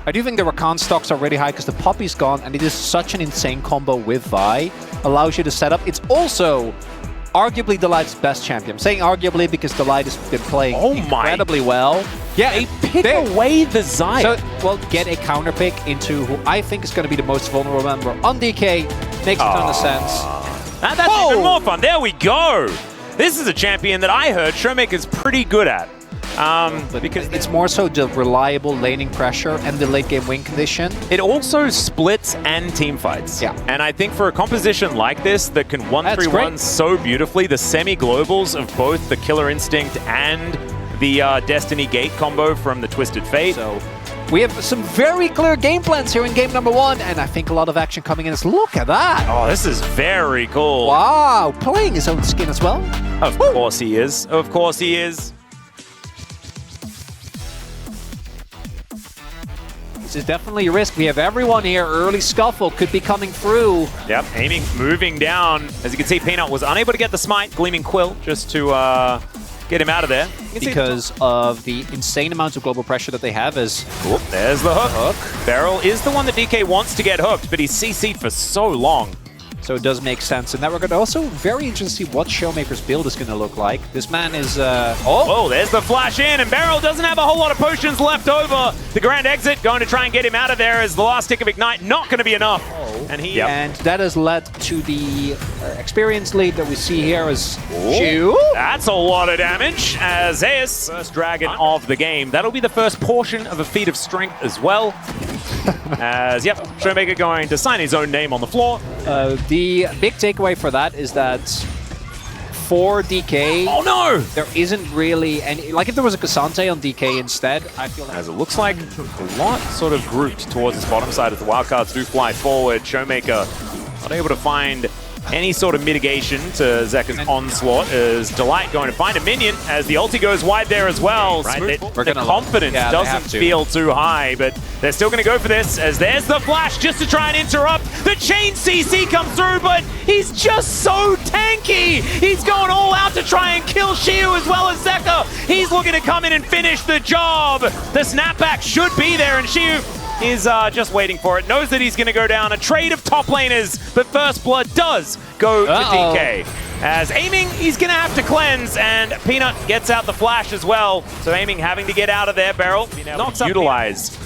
I do think the Rakan stocks are really high because the Poppy's gone, and it is such an insane combo with Vi. Allows you to set up. It's also arguably Delight's best champion. I'm saying arguably because Delight has been playing incredibly well. Yeah, they pick away the Xayah. So, well, get a counter pick into who I think is going to be the most vulnerable member on DK. Makes a ton of sense. That's even more fun. There we go. This is a champion that I heard Showmaker's pretty good at. Because it's more so the reliable laning pressure and the late game win condition. It also splits and team fights. Yeah. And I think for a composition like this that can 1-3-1 so beautifully, the semi-globals of both the Killer Instinct and the Destiny Gate combo from the Twisted Fate. So we have some very clear game plans here in game number 1, and I think a lot of action coming in. Look at that! Oh, this is very cool. Wow, playing his own skin as well. Of course he is. Of course he is. This is definitely a risk. We have everyone here. Early Scuffle could be coming through. Yep, aiming, moving down. As you can see, Peanut was unable to get the smite. Gleaming Quill just to get him out of there. Because of the insane amount of global pressure that they have as... Oh, there's the hook. Beryl is the one that DK wants to get hooked, but he's CC'd for so long. So it does make sense in that regard. Also, very interesting to see what Showmaker's build is going to look like. This man is... Oh, there's the flash in, and Beryl doesn't have a whole lot of potions left over. The grand exit going to try and get him out of there as the last tick of Ignite not going to be enough. And he... And that has led to the experience lead that we see here as Shu. That's a lot of damage as Zeus, first dragon of the game. That'll be the first portion of a feat of strength as well. As, yep, Showmaker going to sign his own name on the floor. The big takeaway for that is that for DK, oh no, there isn't really any, like if there was a Cassante on DK instead, I feel like... As it looks like a lot sort of grouped towards his bottom side as the wildcards do fly forward. Showmaker not able to find any sort of mitigation to Zeka's onslaught as Delight going to find a minion as the ulti goes wide there as well. Right? The confidence doesn't feel too high, but they're still going to go for this as there's the flash just to try and interrupt. The chain CC comes through, but he's just so tanky. He's going all out to try and kill Shiu as well as Zeka. He's looking to come in and finish the job. The snapback should be there, and Shiu is just waiting for it. Knows that he's going to go down. A trade of top laners, but First Blood does go to DK. As aiming, he's going to have to cleanse, and Peanut gets out the flash as well. So aiming having to get out of there. Beryl knocks up utilize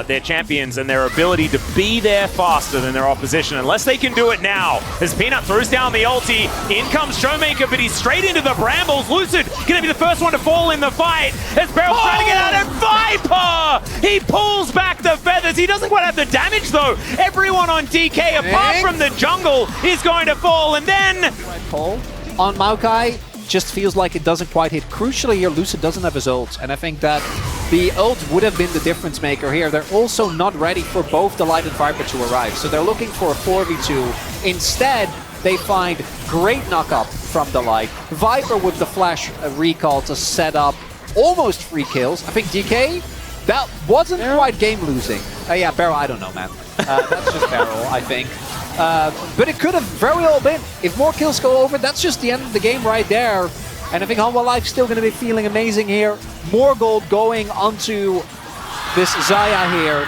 their champions and their ability to be there faster than their opposition, unless they can do it now. As Peanut throws down the ulti, in comes Showmaker, but he's straight into the brambles. Lucid gonna be the first one to fall in the fight as Beryl's trying to get out, and Viper! He pulls back the feathers. He doesn't quite have the damage though. Everyone on DK, apart from the jungle, is going to fall, and then... Pull on Maokai just feels like it doesn't quite hit. Crucially here, Lucid doesn't have his ult, and I think that the ult would have been the difference maker here. They're also not ready for both Delight and Viper to arrive, so they're looking for a 4v2. Instead, they find great knock-up from Delight. Viper with the flash recall to set up almost free kills. I think DK, that wasn't quite game-losing. Yeah, Beryl, I don't know, man. That's just Beryl, I think. But it could have very well been. If more kills go over, that's just the end of the game right there. And I think Hanwha Life's still going to be feeling amazing here. More gold going onto this Xayah here.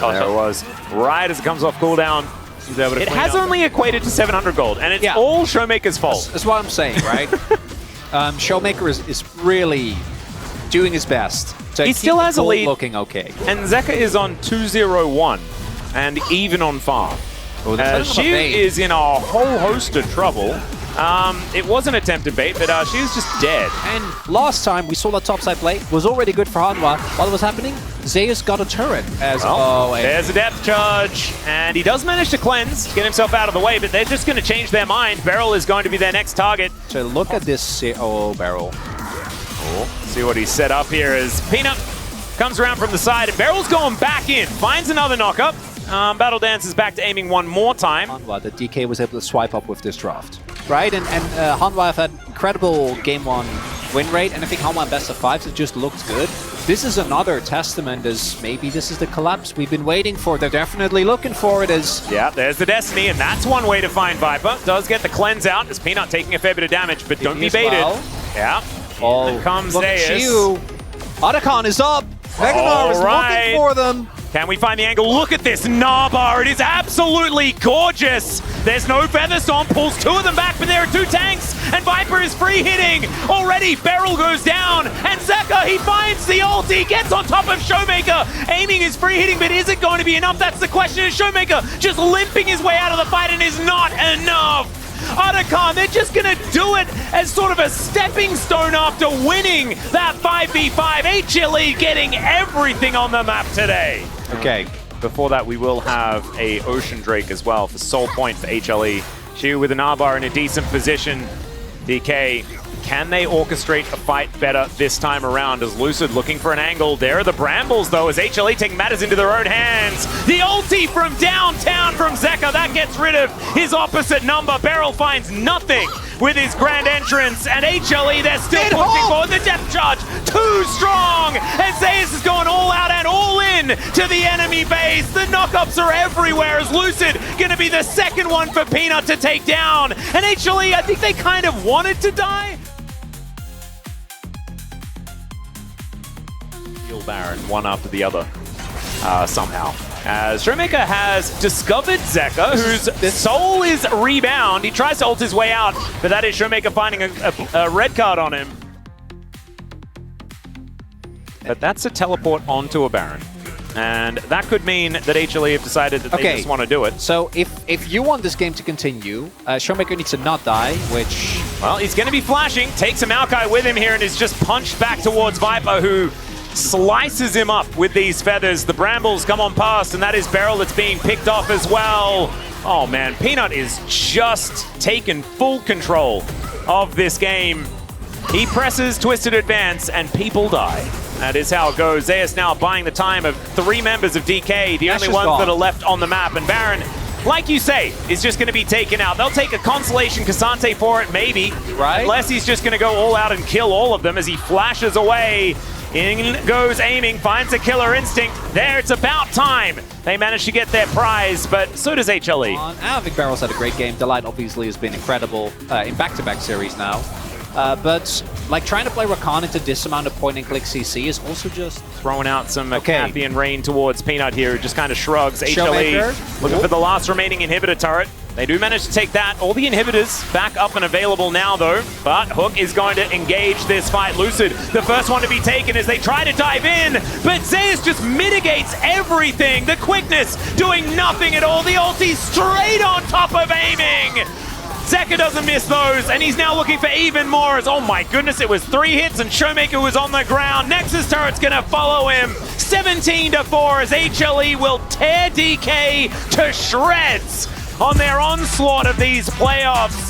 Oh, there it was. Right as it comes off cooldown. It has only equated to 700 gold, and it's all Showmaker's fault. That's what I'm saying, right? Showmaker is really doing his best. So he still has a lead. Looking okay. And Zeka is on 2-0-1. And even on farm. She is in a whole host of trouble. It was an attempted bait, but she was just dead. And last time we saw that topside play was already good for Hanwha. While it was happening, Zeus got a turret. As there's a depth charge, and he does manage to cleanse, get himself out of the way, but they're just going to change their mind. Beryl is going to be their next target. So look at this. Oh, Beryl. See what he set up here is Peanut Comes around from the side, and Beryl's going back in. Finds another knockup. Battle Dance is back to aiming one more time. Hanwha, the DK was able to swipe up with this draft. Right, and Hanwha have had incredible game 1 win rate, and I think Hanwha in best of 5s, it just looked good. This is another testament as maybe this is the collapse we've been waiting for. They're definitely looking for it as... Yeah, there's the Destiny, and that's one way to find Viper. Does get the cleanse out, as Peanut taking a fair bit of damage, but don't be baited. Well. Yeah. Oh, Here comes look at Zeus. you. Otacon is up. Vegnar is looking for them. Can we find the angle? Look at this Gnabar. It is absolutely gorgeous. There's no Featherstorm. Pulls 2 of them back, but there are 2 tanks. And Viper is free hitting. Already, Beryl goes down. And Zeka, he finds the ulti. Gets on top of Showmaker. Aiming is free hitting, but is it going to be enough? That's the question. Is Showmaker just limping his way out of the fight and is not enough? Otacon, they're just going to do it as sort of a stepping stone after winning that 5v5. HLE getting everything on the map today. Okay. Before that, we will have a Ocean Drake as well for Soul Point for HLE. Shu with an Gnabar in a decent position. DK, can they orchestrate a fight better this time around? As Lucid looking for an angle. There are the Brambles, though, as HLE take matters into their own hands. The ulti from downtown from Zeka, that gets rid of his opposite number. Beryl finds nothing with his grand entrance, and HLE, they're still pushing forward. The depth charge, too strong, and Zeus is going all out and all in to the enemy base. The knockups are everywhere, as Lucid gonna be the second one for Peanut to take down. And HLE, I think they kind of wanted to die. Baron, one after the other, somehow. As Showmaker has discovered Zeka, whose soul is rebound. He tries to ult his way out, but that is Showmaker finding a red card on him. But that's a teleport onto a Baron. And that could mean that HLE have decided that they just want to do it. So if you want this game to continue, Showmaker needs to not die, which... Well, he's going to be flashing, takes a Maokai with him here, and is just punched back towards Viper, who slices him up with these feathers. The Brambles come on past, and that is Beryl that's being picked off as well. Oh man, Peanut is just taken full control of this game. He presses Twisted Advance, and people die. That is how it goes. Zeus now buying the time of 3 members of DK, the only ones that are left on the map. And Baron, like you say, is just going to be taken out. They'll take a Constellation Cassante for it, maybe. Right. Unless he's just going to go all out and kill all of them as he flashes away. In goes aiming, finds a killer instinct. There, it's about time. They managed to get their prize, but so does HLE. I think Barrel's had a great game. Delight obviously has been incredible in back-to-back series now. But like trying to play Rakan into this amount of point-and-click CC is also just... Throwing out some Cathian rain towards Peanut here, who just kind of shrugs. HLE looking for the last remaining inhibitor turret. They do manage to take that. All the inhibitors back up and available now, though. But Hook is going to engage this fight. Lucid, the first one to be taken as they try to dive in. But Zeus just mitigates everything. The quickness doing nothing at all. The ulti straight on top of aiming. Zeka doesn't miss those, and he's now looking for even more as, oh my goodness, it was 3 hits and Showmaker was on the ground. Nexus turret's gonna follow him. 17-4 as HLE will tear DK to shreds on their onslaught of these playoffs.